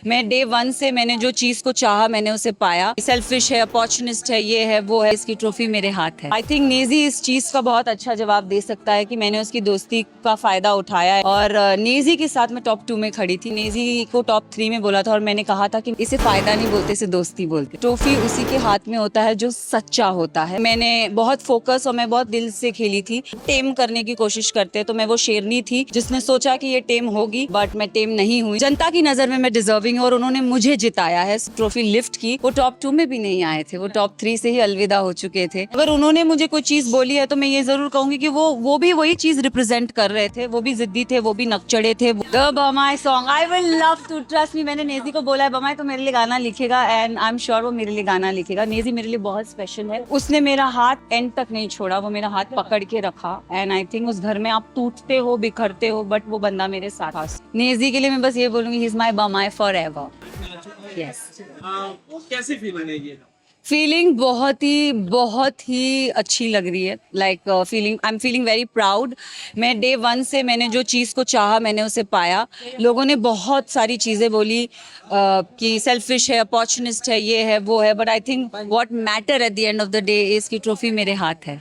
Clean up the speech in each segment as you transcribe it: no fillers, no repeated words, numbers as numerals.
मैं day one से मैंने जो चीज़ को चाहा मैंने उसे पाया। सेल्फिश है, अपॉर्चुनिस्ट है, ये है वो है, इसकी ट्रॉफी मेरे हाथ है। आई थिंक नेजी इस चीज़ का बहुत अच्छा जवाब दे सकता है कि मैंने उसकी दोस्ती का फ़ायदा उठाया है और नेजी के साथ मैं टॉप 2 में खड़ी थी। नेजी को टॉप 3 में बोला था और मैंने कहा था कि इसे फ़ायदा नहीं बोलते, इसे दोस्ती बोलते। ट्रॉफी उसी के हाथ में होता है जो सच्चा होता है। मैंने बहुत फोकस और मैं बहुत दिल से खेली थी। टेम करने की कोशिश करते तो मैं वो शेरनी थी जिसने सोचा कि ये टेम होगी, बट मैं टेम नहीं हुई। जनता की नज़र में मैं डिजर्विंग और उन्होंने मुझे जिताया है, ट्रॉफी लिफ्ट की। वो टॉप 2 में भी नहीं आए थे, वो टॉप 3 से ही अलविदा हो चुके थे। अगर उन्होंने मुझे कोई चीज़ बोली है तो मैं ये जरूर कहूंगी कि वो भी वही चीज़ रिप्रेजेंट कर रहे थे। वो भी जिद्दी थे, वो भी नकचड़े थे। द बमाई song I will love to trust me. मैंने नेजी को बोला है बमाई तो मेरे लिए गाना लिखेगा एंड आई एम श्योर वो मेरे लिए गाना लिखेगा। नेजी मेरे लिए बहुत स्पेशल है। उसने मेरा हाथ एंड तक नहीं छोड़ा, वो मेरा हाथ पकड़ के रखा एंड आई थिंक उस घर में आप टूटते हो, बिखरते हो, बट वो बंदा मेरे साथ था। नेजी के लिए मैं बस ये बोलूंगी, ही इज माय बमाई फॉर एवर। यस। कैसी फीलिंग है ये? फीलिंग बहुत ही अच्छी लग रही है। Like feeling, I am feeling very proud. मैं डे वन से मैंने जो चीज़ को चाहा मैंने उसे पाया। लोगों ने बहुत सारी चीज़ें बोली कि सेल्फिश है, अपॉर्चुनिस्ट है, ये है वो है, but I think what matter at the end of the day is की ट्रॉफी मेरे हाथ है।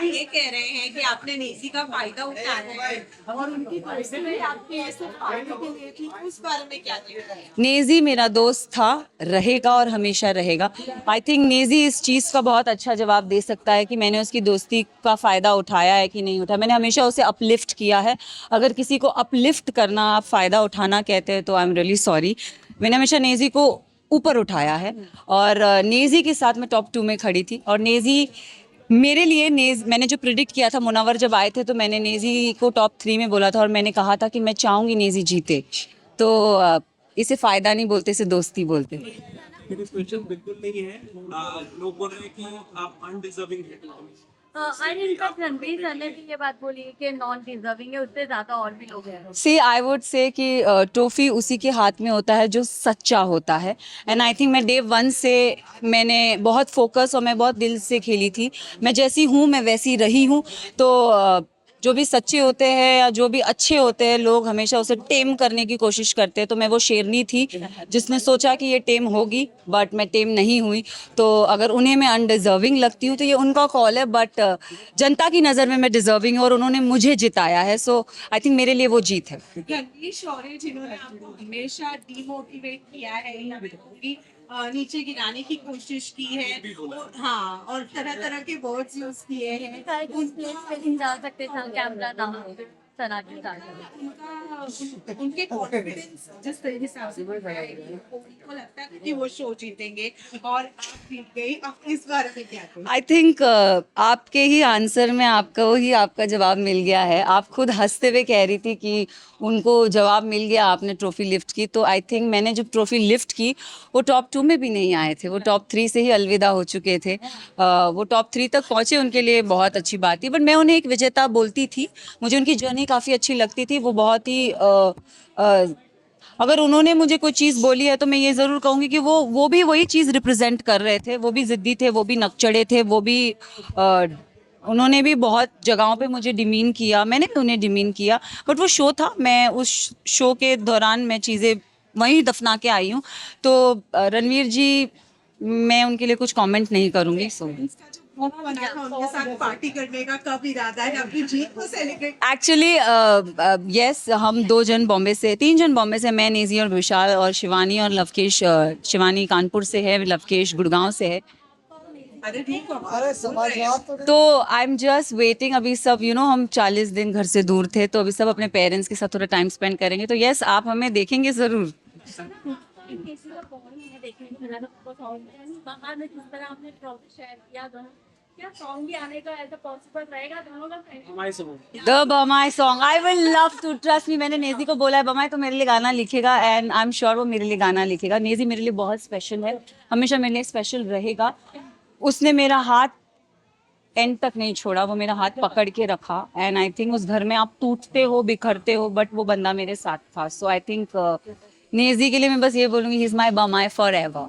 ये कह रहे हैं कि आपने नेजी का फायदा उठाया है और उनकी पर्सनली आपके ऐसे फायदे के लिए थी, उस बारे में क्या कहना है? नेजी मेरा दोस्त था, रहेगा और हमेशा रहेगा। आई थिंक नेजी इस चीज़ का बहुत अच्छा जवाब दे सकता है कि मैंने उसकी दोस्ती का फ़ायदा उठाया है कि नहीं उठाया। मैंने हमेशा उसे अपलिफ्ट किया है। अगर किसी को अपलिफ्ट करना आप फ़ायदा उठाना कहते हैं तो आई एम रियली सॉरी। मैंने हमेशा नेजी को ऊपर उठाया है और नेजी के साथ मैं टॉप 2 में खड़ी थी। और नेजी मेरे लिए मैंने जो प्रिडिक्ट किया था, मुनव्वर जब आए थे तो मैंने नेजी को टॉप 3 में बोला था और मैंने कहा था कि मैं चाहूँगी नेजी जीते। तो इसे फ़ायदा नहीं बोलते, इसे दोस्ती बोलते। क्वेश्चन बिल्कुल नहीं है। लोग बोल रहे हैं कि आप अनडिजर्विंग हैं। इनफैक्ट रणवीर सर ने भी ये बात बोली है कि नॉन डिजर्विंग है, उससे ज्यादा और भी लोग हैं। सी आई वुड से कि ट्रॉफी उसी के हाथ में होता है जो सच्चा होता है एंड आई थिंक मैं डे वन से मैंने बहुत फोकस और मैं बहुत दिल से खेली थी। मैं जैसी हूँ मैं वैसी रही हूँ। तो जो भी सच्चे होते हैं या जो भी अच्छे होते हैं लोग हमेशा उसे टेम करने की कोशिश करते हैं। तो मैं वो शेरनी थी जिसने सोचा कि ये टेम होगी, बट मैं टेम नहीं हुई। तो अगर उन्हें मैं अनडिजर्विंग लगती हूँ तो ये उनका कॉल है, बट जनता की नज़र में मैं डिजर्विंग और उन्होंने मुझे जिताया है। सो आई थिंक मेरे लिए वो जीत है। रणवीर शौर्य जिन्होंने आपको हमेशा डीमोटिवेट किया है या फिर नीचे गिराने की कोशिश की है, हाँ, और तरह तरह के वर्ड्स यूज किए हैं, जा सकते थे कैमरा ना हो सना के साथ। उनके कॉन्फिडेंस जिस तरीके से आपसे बढ़ रहा है, उनको लगता है कि वो शो जीतेंगे और आप जीत गई। आप इस बारे में क्या कहें? आई थिंक आपके ही आंसर में आपका जवाब मिल गया है। आप खुद हंसते हुए कह रही थी कि उनको जवाब मिल गया, आपने ट्रॉफी लिफ्ट की। तो आई थिंक मैंने जब ट्रॉफी लिफ्ट की वो टॉप 2 में भी नहीं आए थे, वो टॉप 3 से ही अलविदा हो चुके थे। वो टॉप 3 तक पहुँचे, उनके लिए बहुत अच्छी बात थी। बट मैं उन्हें एक विजेता बोलती थी। मुझे उनकी जर्नी काफ़ी अच्छी लगती थी। वो बहुत ही अगर उन्होंने मुझे कोई चीज़ बोली है तो मैं ये ज़रूर कहूँगी कि वो भी वही चीज़ रिप्रेजेंट कर रहे थे। वो भी ज़िद्दी थे, वो भी नकचड़े थे, वो भी उन्होंने भी बहुत जगहों पे मुझे डिमीन किया, मैंने भी उन्हें डिमीन किया। बट वो शो था, मैं उस शो के दौरान मैं चीज़ें वहीं दफना के आई हूँ। तो रणवीर जी, मैं उनके लिए कुछ कमेंट नहीं करूँगी। सो बना था उनके साथ पार्टी करने का कब इरादा है अपनी जीत को सेलिब्रेट? एक्चुअली यस, हम 2 जन बॉम्बे से, 3 जन बॉम्बे से, मैं, नेजी और विशाल और शिवानी और लवकेश। शिवानी कानपुर से है, लवकेश गुड़गांव से है। अरे ठीक है। तो आई एम जस्ट वेटिंग। अभी सब हम 40 दिन घर से दूर थे, तो अभी सब अपने पेरेंट्स के साथ थोड़ा टाइम स्पेंड करेंगे। तो यस, आप हमें देखेंगे ज़रूर। द बमाई song I will love to trust me. मैंने नेजी को बोला है बमाई तो मेरे लिए गाना लिखेगा एंड आई एम श्योर वो मेरे लिए गाना लिखेगा। नेजी मेरे लिए बहुत स्पेशल है, हमेशा मेरे लिए स्पेशल रहेगा। उसने मेरा हाथ एंड तक नहीं छोड़ा, वो मेरा हाथ पकड़ के रखा एंड आई थिंक उस घर में आप टूटते हो, बिखरते हो, बट वो बंदा मेरे साथ था। सो आई थिंक नेजी के लिए मैं बस ये बोलूँगी, ही इज़ माई बमाई फॉर एवर।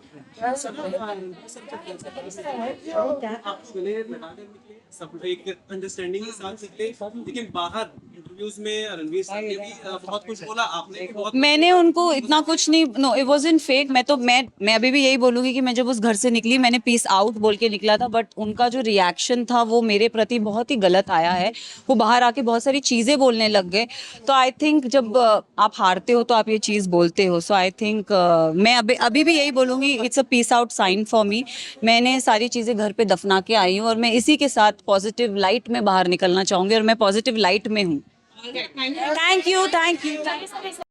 सब एक अंडरस्टैंडिंग के साथ निकले, लेकिन बाहर इंटरव्यूज में रणवीर सिंह ने भी बहुत कुछ बोला, आपने भी बहुत मैंने उनको इतना कुछ नहीं, नो इट वाज़न्ट फेक। मैं अभी भी यही बोलूंगी कि मैं जब उस घर से निकली मैंने पीस आउट बोल के निकला था, बट उनका जो रिएक्शन था वो मेरे प्रति बहुत ही गलत आया है। वो बाहर आके बहुत सारी चीज़ें बोलने लग गए। तो आई थिंक जब आप हारते हो तो आप ये चीज़ बोलते हो। सो आई थिंक मैं अभी भी यही बोलूंगी, it's a peace out sign for me. मैंने सारी चीज़ें घर पे दफना के आई हूँ और मैं इसी के साथ पॉजिटिव लाइट में बाहर निकलना चाहूँगी और मैं पॉजिटिव लाइट में हूँ। All right, thank you. Thank you.